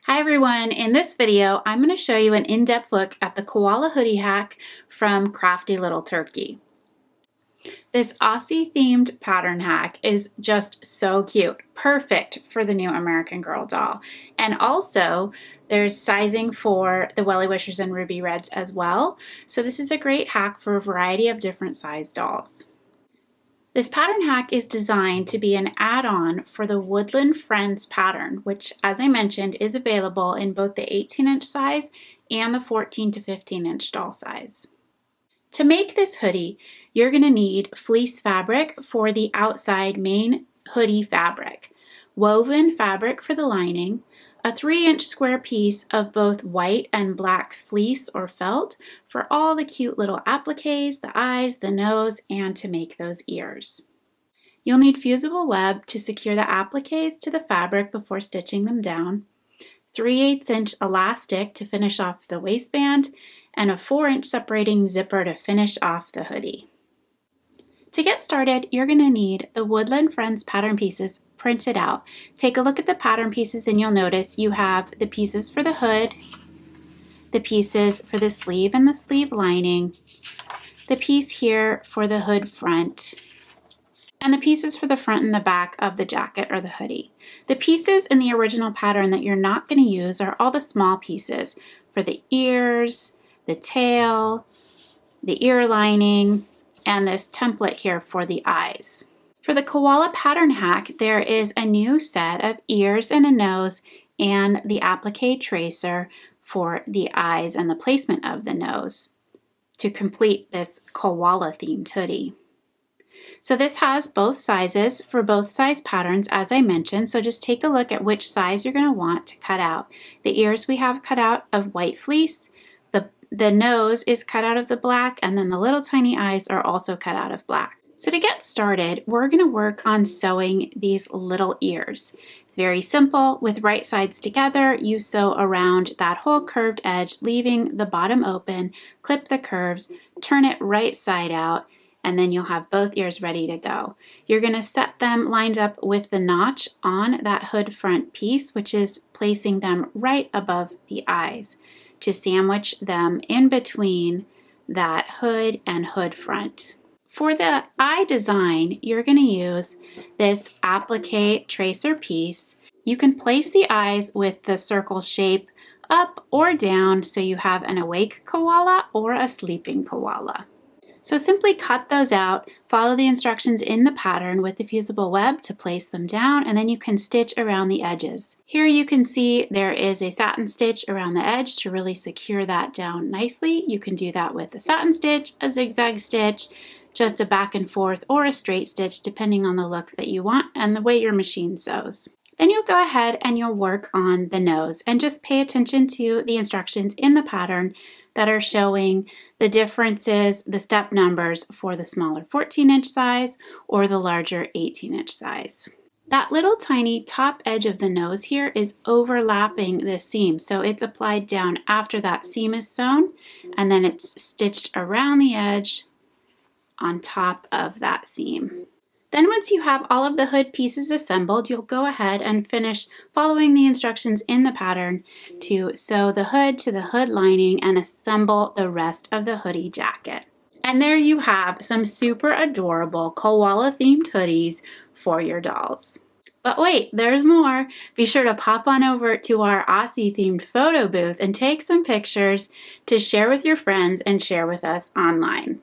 Hi everyone, in this video I'm going to show you an in-depth look at the Koala hoodie hack from Crafty Little Turkey. This Aussie themed pattern hack is just so cute, perfect for the new American Girl doll. And also there's sizing for the Welly Wishers and Ruby Reds as well, so this is a great hack for a variety of different size dolls. This pattern hack is designed to be an add-on for the Woodland Friends pattern, which, as I mentioned, is available in both the 18-inch size and the 14 to 15-inch doll size. To make this hoodie, you're going to need fleece fabric for the outside main hoodie fabric, woven fabric for the lining, a 3-inch square piece of both white and black fleece or felt for all the cute little appliques, the eyes, the nose, and to make those ears. You'll need fusible web to secure the appliques to the fabric before stitching them down, 3/8-inch elastic to finish off the waistband, and a 4-inch separating zipper to finish off the hoodie. To get started, you're going to need the Woodland Friends pattern pieces printed out. Take a look at the pattern pieces and you'll notice you have the pieces for the hood, the pieces for the sleeve and the sleeve lining, the piece here for the hood front, and the pieces for the front and the back of the jacket or the hoodie. The pieces in the original pattern that you're not going to use are all the small pieces for the ears, the tail, the ear lining, and this template here for the eyes. For the Koala pattern hack, there is a new set of ears and a nose and the applique tracer for the eyes and the placement of the nose to complete this Koala themed hoodie. So this has both sizes for both size patterns, as I mentioned, so just take a look at which size you're going to want to cut out. The ears we have cut out of white fleece, the nose is cut out of the black, and then the little tiny eyes are also cut out of black. So to get started, we're going to work on sewing these little ears. Very simple. With right sides together, you sew around that whole curved edge, leaving the bottom open, clip the curves, turn it right side out, and then you'll have both ears ready to go. You're going to set them lined up with the notch on that hood front piece, which is placing them right above the eyes to sandwich them in between that hood and hood front. For the eye design, you're going to use this applique tracer piece. You can place the eyes with the circle shape up or down so you have an awake koala or a sleeping koala. So simply cut those out, follow the instructions in the pattern with the fusible web to place them down, and then you can stitch around the edges. Here you can see there is a satin stitch around the edge to really secure that down nicely. You can do that with a satin stitch, a zigzag stitch, just a back and forth, or a straight stitch depending on the look that you want and the way your machine sews. Then you'll go ahead and you'll work on the nose and just pay attention to the instructions in the pattern that are showing the differences, the step numbers for the smaller 14-inch size or the larger 18-inch size. That little tiny top edge of the nose here is overlapping this seam, so it's applied down after that seam is sewn, and then it's stitched around the edge on top of that seam. Then once you have all of the hood pieces assembled, you'll go ahead and finish following the instructions in the pattern to sew the hood to the hood lining and assemble the rest of the hoodie jacket. And there you have some super adorable koala themed hoodies for your dolls. But wait, there's more. Be sure to pop on over to our Aussie themed photo booth and take some pictures to share with your friends and share with us online.